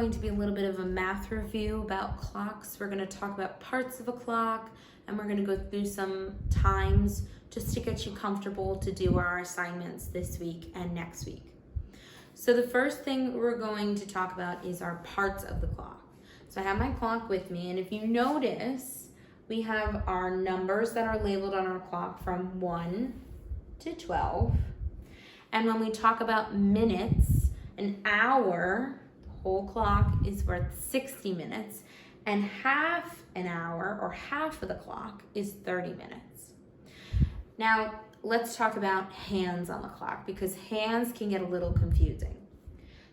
going to be a little bit of a math review about clocks. We're going to talk about parts of a clock, and we're going to go through some times just to get you comfortable to do our assignments this week and next week. So the first thing we're going to talk about is our parts of the clock. So I have my clock with me, and if you notice, we have our numbers that are labeled on our clock from 1 to 12. And when we talk about minutes, an hour, the whole clock is worth 60 minutes, and half an hour or half of the clock is 30 minutes. Now, let's talk about hands on the clock because hands can get a little confusing.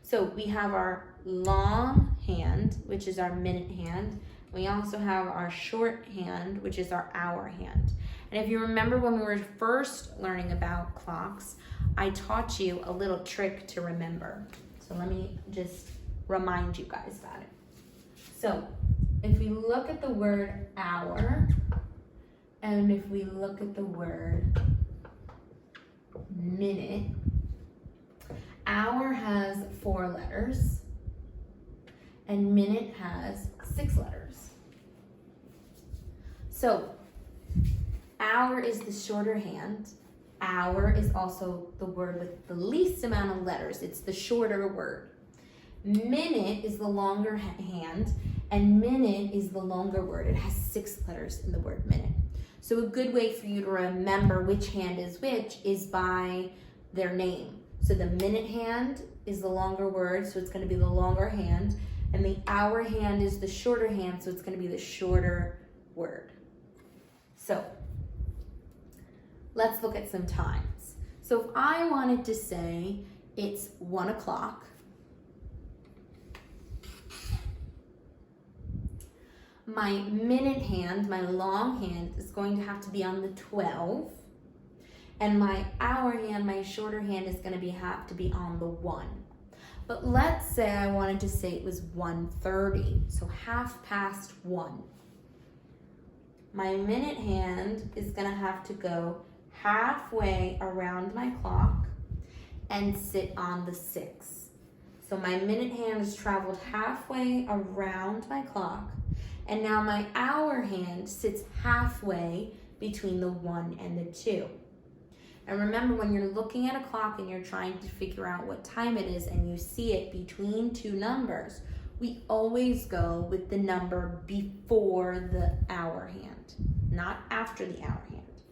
So we have our long hand, which is our minute hand. We also have our short hand, which is our hour hand. And if you remember when we were first learning about clocks, I taught you a little trick to remember. So let me just remind you guys about it. So if we look at the word hour, and if we look at the word minute, hour has 4 letters, and minute has 6 letters. So hour is the shorter hand. Hour is also the word with the least amount of letters. It's the shorter word. Minute is the longer hand, and minute is the longer word. It has 6 letters in the word minute. So a good way for you to remember which hand is which is by their name. So the minute hand is the longer word, so it's going to be the longer hand, and the hour hand is the shorter hand, so it's going to be the shorter word. So let's look at some times. So if I wanted to say it's 1 o'clock, my minute hand, my long hand, is going to have to be on the 12, and my hour hand, my shorter hand, is going to have to be on the 1. But let's say I wanted to say it was 1:30, so 1:30. My minute hand is going to have to go halfway around my clock and sit on the 6. So my minute hand has traveled halfway around my clock, and now my hour hand sits halfway between the 1 and the 2. And remember, when you're looking at a clock and you're trying to figure out what time it is and you see it between 2 numbers, we always go with the number before the hour hand, not after the hour hand.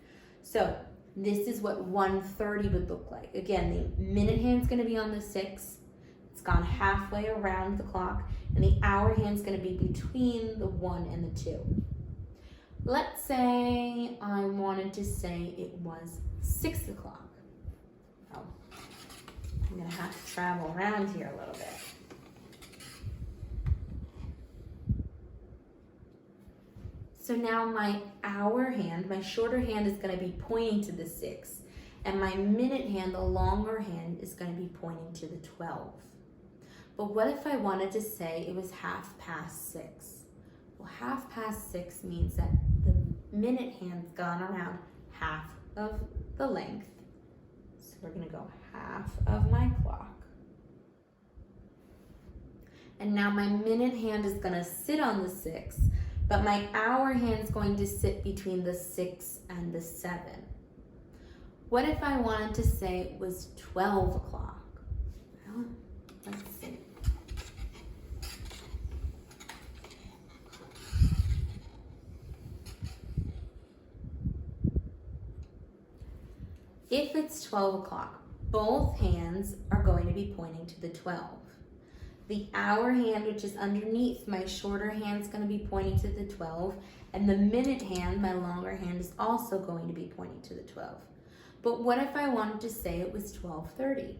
So this is what 1:30 would look like. Again, the minute hand's going to be on the 6. It's gone halfway around the clock, and the hour hand's going to be between the 1 and the 2. Let's say I wanted to say it was 6 o'clock. Oh, I'm going to have to travel around here a little bit. So now my hour hand, my shorter hand, is going to be pointing to the 6, and my minute hand, the longer hand, is going to be pointing to the 12. But what if I wanted to say it was 6:30? Well, 6:30 means that the minute hand's gone around half of the length. So we're going to go half of my clock. And now my minute hand is going to sit on the 6, but my hour hand is going to sit between the 6 and the 7. What if I wanted to say it was 12 o'clock? Well, let's see. If it's 12 o'clock, both hands are going to be pointing to the 12. The hour hand, which is underneath my shorter hand, is going to be pointing to the 12, and the minute hand, my longer hand, is also going to be pointing to the 12. But what if I wanted to say it was 12:30?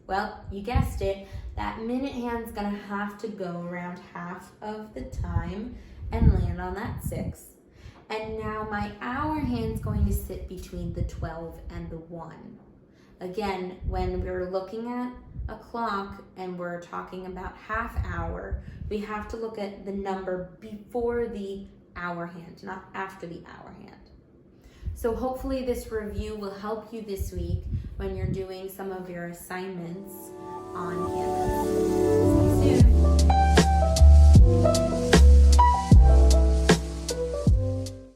Well, you guessed it, that minute hand's going to have to go around half of the time and land on that 6. And now my hour hand's going to sit between the 12 and the 1. Again, when we're looking at a clock and we're talking about half hour, we have to look at the number before the hour hand, not after the hour hand. So hopefully this review will help you this week when you're doing some of your assignments on hand.